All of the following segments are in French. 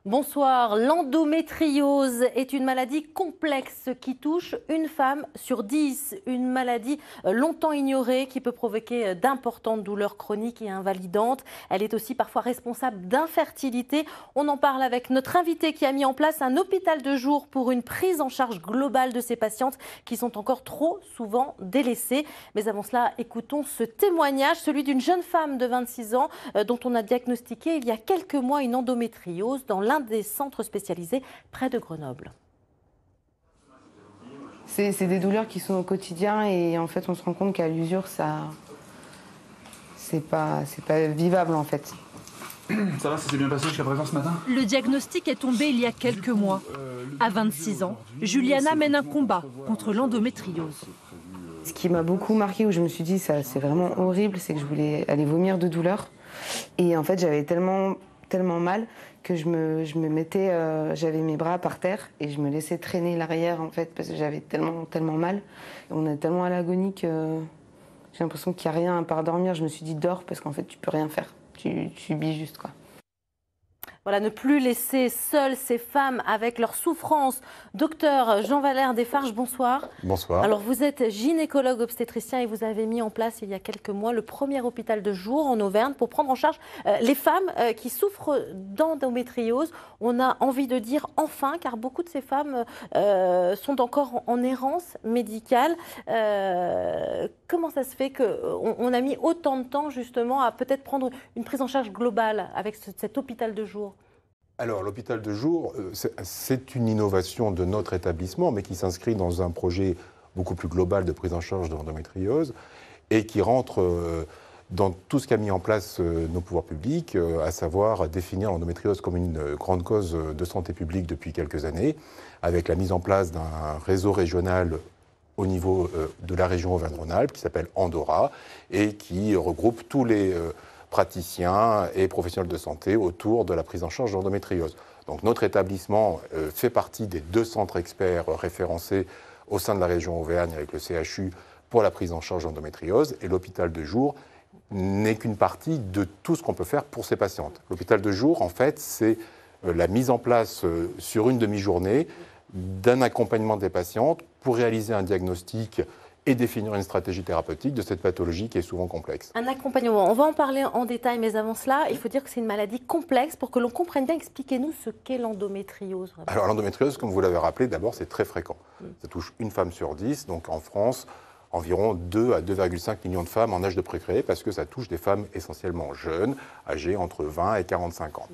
Bonsoir. L'endométriose est une maladie complexe qui touche une femme sur 10. Une maladie longtemps ignorée qui peut provoquer d'importantes douleurs chroniques et invalidantes. Elle est aussi parfois responsable d'infertilité. On en parle avec notre invité qui a mis en place un hôpital de jour pour une prise en charge globale de ces patientes qui sont encore trop souvent délaissées. Mais avant cela, écoutons ce témoignage, celui d'une jeune femme de 26 ans dont on a diagnostiqué il y a quelques mois une endométriose dans l'un des centres spécialisés près de Grenoble. C'est des douleurs qui sont au quotidien et en fait on se rend compte qu'à l'usure c'est pas vivable en fait. Ça va, ça s'est bien passé jusqu'à présent ce matin? Le diagnostic est tombé il y a quelques mois. À 26 ans, Juliana mène un combat contre l'endométriose. Ce qui m'a beaucoup marqué, où je me suis dit ça c'est vraiment horrible, c'est que je voulais aller vomir de douleur. Et en fait j'avais tellement mal que je me mettais, j'avais mes bras par terre et je me laissais traîner l'arrière en fait parce que j'avais tellement mal. On est tellement à l'agonie que j'ai l'impression qu'il n'y a rien à part dormir. Je me suis dit dors parce qu'en fait tu peux rien faire, tu subis juste quoi. Voilà, ne plus laisser seules ces femmes avec leurs souffrances. Docteur Jean-Valère Desfarges, bonsoir. Bonsoir. Alors vous êtes gynécologue obstétricien et vous avez mis en place il y a quelques mois le premier hôpital de jour en Auvergne pour prendre en charge les femmes qui souffrent d'endométriose. On a envie de dire enfin, car beaucoup de ces femmes sont encore en errance médicale. Comment ça se fait qu'on a mis autant de temps justement à peut-être prendre une prise en charge globale avec cet hôpital de jour ? Alors, l'hôpital de jour, c'est une innovation de notre établissement, mais qui s'inscrit dans un projet beaucoup plus global de prise en charge de l'endométriose et qui rentre dans tout ce qu'a mis en place nos pouvoirs publics, à savoir définir l'endométriose comme une grande cause de santé publique depuis quelques années, avec la mise en place d'un réseau régional au niveau de la région Auvergne-Rhône-Alpes qui s'appelle Andora et qui regroupe tous les praticiens et professionnels de santé autour de la prise en charge de l'endométriose. Donc notre établissement fait partie des 2 centres experts référencés au sein de la région Auvergne avec le CHU pour la prise en charge de l'endométriose et l'hôpital de jour n'est qu'une partie de tout ce qu'on peut faire pour ces patientes. L'hôpital de jour, en fait, c'est la mise en place sur une demi-journée d'un accompagnement des patientes pour réaliser un diagnostic et définir une stratégie thérapeutique de cette pathologie qui est souvent complexe. Un accompagnement, on va en parler en détail, mais avant cela, il faut dire que c'est une maladie complexe. Pour que l'on comprenne bien, expliquez-nous ce qu'est l'endométriose. Alors l'endométriose, comme vous l'avez rappelé, d'abord c'est très fréquent. Ça touche une femme sur 10, donc en France, environ 2 à 2,5 millions de femmes en âge de procréer, parce que ça touche des femmes essentiellement jeunes, âgées entre 20 et 45 ans.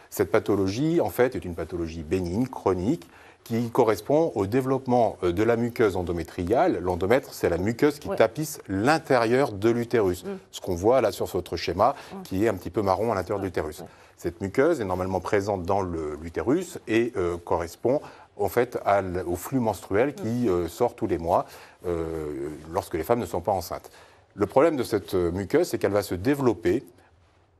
Cette pathologie, en fait, est une pathologie bénigne, chronique, qui correspond au développement de la muqueuse endométriale. L'endomètre, c'est la muqueuse qui tapisse l'intérieur de l'utérus. Ce qu'on voit là sur votre schéma, qui est un petit peu marron à l'intérieur de l'utérus. Cette muqueuse est normalement présente dans l'utérus et correspond en fait au flux menstruel qui sort tous les mois lorsque les femmes ne sont pas enceintes. Le problème de cette muqueuse, c'est qu'elle va se développer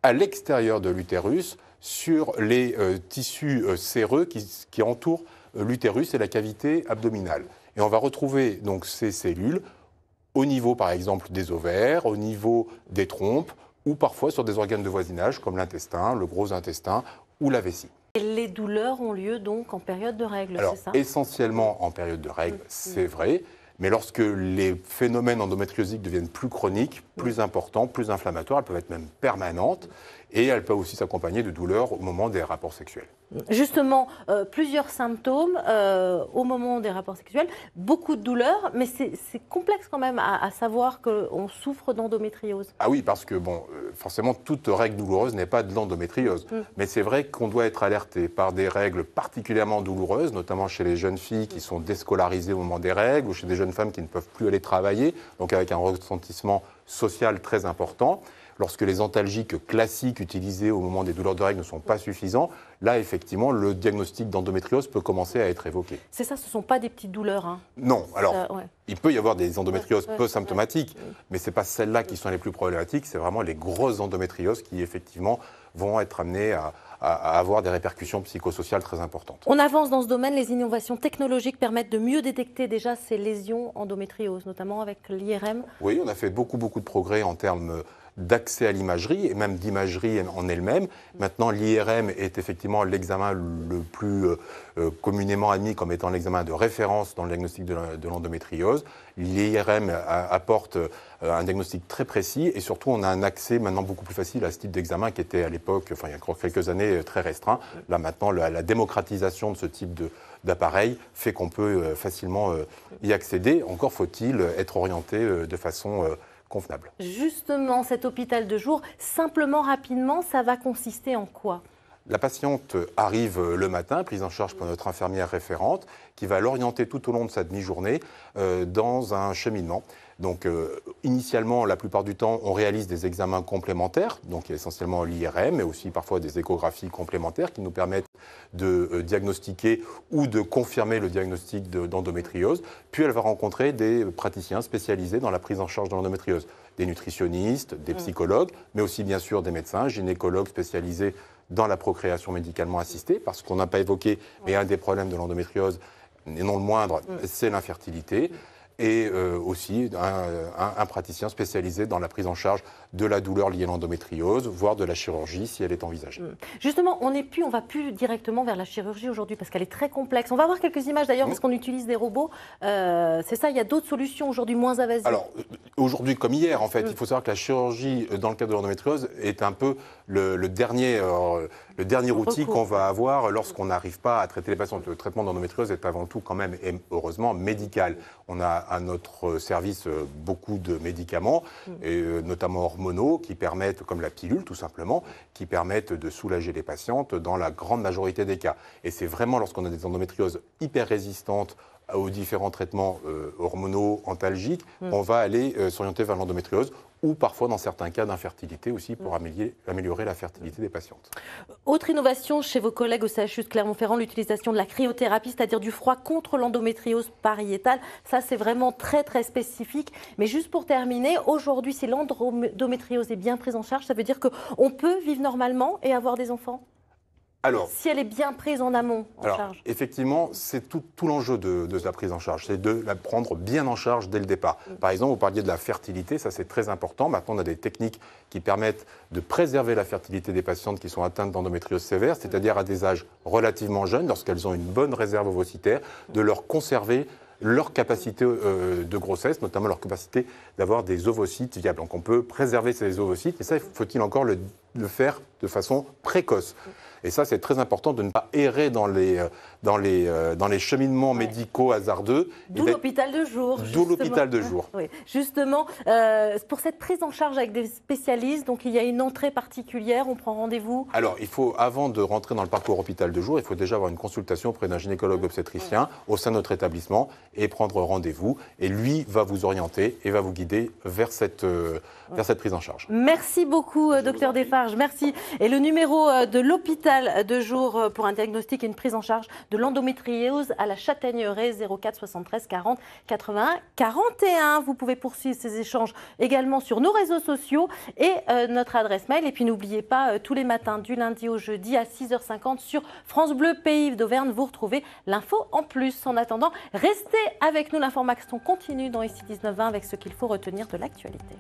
à l'extérieur de l'utérus sur les tissus séreux qui entourent l'utérus et la cavité abdominale. Et on va retrouver donc ces cellules au niveau, par exemple, des ovaires, au niveau des trompes, ou parfois sur des organes de voisinage comme l'intestin, le gros intestin ou la vessie. Et les douleurs ont lieu donc en période de règles, Alors, c'est ça? essentiellement en période de règles, c'est vrai. Mais lorsque les phénomènes endométriosiques deviennent plus chroniques, plus importants, plus inflammatoires, elles peuvent être même permanentes et elles peuvent aussi s'accompagner de douleurs au moment des rapports sexuels. Justement, plusieurs symptômes au moment des rapports sexuels, beaucoup de douleurs, mais c'est complexe quand même à savoir qu'on souffre d'endométriose. Ah oui, parce que bon, forcément, toute règle douloureuse n'est pas de l'endométriose. Mais c'est vrai qu'on doit être alerté par des règles particulièrement douloureuses, notamment chez les jeunes filles qui sont déscolarisées au moment des règles ou chez des jeunes femmes qui ne peuvent plus aller travailler, donc avec un ressentiment social très important. Lorsque les antalgiques classiques utilisés au moment des douleurs de règles ne sont pas suffisants, là, effectivement, le diagnostic d'endométriose peut commencer à être évoqué. C'est ça, ce ne sont pas des petites douleurs, hein. Non, alors, ouais. Il peut y avoir des endométrioses peu symptomatiques, mais ce n'est pas celles-là qui sont les plus problématiques, c'est vraiment les grosses endométrioses qui, effectivement, vont être amenées à avoir des répercussions psychosociales très importantes. On avance dans ce domaine, les innovations technologiques permettent de mieux détecter déjà ces lésions endométrioses, notamment avec l'IRM. Oui, on a fait beaucoup de progrès en termes d'accès à l'imagerie et même d'imagerie en elle-même. Maintenant, l'IRM est effectivement l'examen le plus communément admis comme étant l'examen de référence dans le diagnostic de l'endométriose. L'IRM apporte un diagnostic très précis et surtout on a un accès maintenant beaucoup plus facile à ce type d'examen qui était à l'époque, enfin il y a encore quelques années, très restreint. Là maintenant, la démocratisation de ce type d'appareil fait qu'on peut facilement y accéder. Encore faut-il être orienté de façon convenable. Justement, cet hôpital de jour, simplement, rapidement, ça va consister en quoi ? La patiente arrive le matin, prise en charge par notre infirmière référente, qui va l'orienter tout au long de sa demi-journée dans un cheminement. Donc, initialement, la plupart du temps, on réalise des examens complémentaires, donc essentiellement l'IRM, mais aussi parfois des échographies complémentaires qui nous permettent de diagnostiquer ou de confirmer le diagnostic d'endométriose. Puis, elle va rencontrer des praticiens spécialisés dans la prise en charge de l'endométriose, des nutritionnistes, des psychologues, mais aussi bien sûr des médecins, gynécologues spécialisés dans la procréation médicalement assistée, parce qu'on n'a pas évoqué, mais un des problèmes de l'endométriose, et non le moindre, c'est l'infertilité. Et aussi un praticien spécialisé dans la prise en charge de la douleur liée à l'endométriose, voire de la chirurgie si elle est envisagée. Justement, on ne va plus directement vers la chirurgie aujourd'hui parce qu'elle est très complexe. On va voir quelques images d'ailleurs parce qu'on utilise des robots. C'est ça, il y a d'autres solutions aujourd'hui moins invasives. Alors, aujourd'hui comme hier, en fait, il faut savoir que la chirurgie dans le cadre de l'endométriose est un peu le dernier outil qu'on va avoir lorsqu'on n'arrive pas à traiter les patients. Le traitement d'endométriose est avant tout quand même, et heureusement, médical. On a à notre service beaucoup de médicaments, et notamment hormonaux, qui permettent, comme la pilule tout simplement, qui permettent de soulager les patientes dans la grande majorité des cas. Et c'est vraiment lorsqu'on a des endométrioses hyper résistantes aux différents traitements hormonaux, antalgiques, on va aller s'orienter vers l'endométriose ou parfois dans certains cas d'infertilité aussi pour améliorer la fertilité des patientes. Autre innovation chez vos collègues au CHU de Clermont-Ferrand, l'utilisation de la cryothérapie, c'est-à-dire du froid contre l'endométriose pariétale. Ça, c'est vraiment très, très spécifique. Mais juste pour terminer, aujourd'hui, si l'endométriose est bien prise en charge, ça veut dire qu'on peut vivre normalement et avoir des enfants ? Alors, si elle est bien prise en amont, en charge. Effectivement, c'est tout l'enjeu de la prise en charge, c'est de la prendre bien en charge dès le départ. Par exemple, vous parliez de la fertilité, ça c'est très important. Maintenant, on a des techniques qui permettent de préserver la fertilité des patientes qui sont atteintes d'endométriose sévère, c'est-à-dire à des âges relativement jeunes, lorsqu'elles ont une bonne réserve ovocitaire, de leur conserver leur capacité de grossesse, notamment leur capacité d'avoir des ovocytes viables. Donc on peut préserver ces ovocytes, et ça, faut-il encore le faire de façon précoce. Et ça, c'est très important de ne pas errer dans les cheminements médicaux hasardeux. D'où l'hôpital de jour. D'où l'hôpital de jour. Oui. Justement, pour cette prise en charge avec des spécialistes, donc il y a une entrée particulière, on prend rendez-vous. Alors, avant de rentrer dans le parcours hôpital de jour, il faut déjà avoir une consultation auprès d'un gynécologue obstétricien au sein de notre établissement et prendre rendez-vous. Et lui va vous orienter et va vous guider vers cette prise en charge. Merci beaucoup, docteur Desfarges. Merci. Et le numéro de l'hôpital de jour pour un diagnostic et une prise en charge de l'endométriose à la Châtaigneraie, 04 73 40 81 41. Vous pouvez poursuivre ces échanges également sur nos réseaux sociaux et notre adresse mail. Et puis n'oubliez pas, tous les matins du lundi au jeudi à 6h50 sur France Bleu Pays d'Auvergne, vous retrouvez l'info en plus. En attendant, restez avec nous, l'information continue dans ici 19-20 avec ce qu'il faut retenir de l'actualité.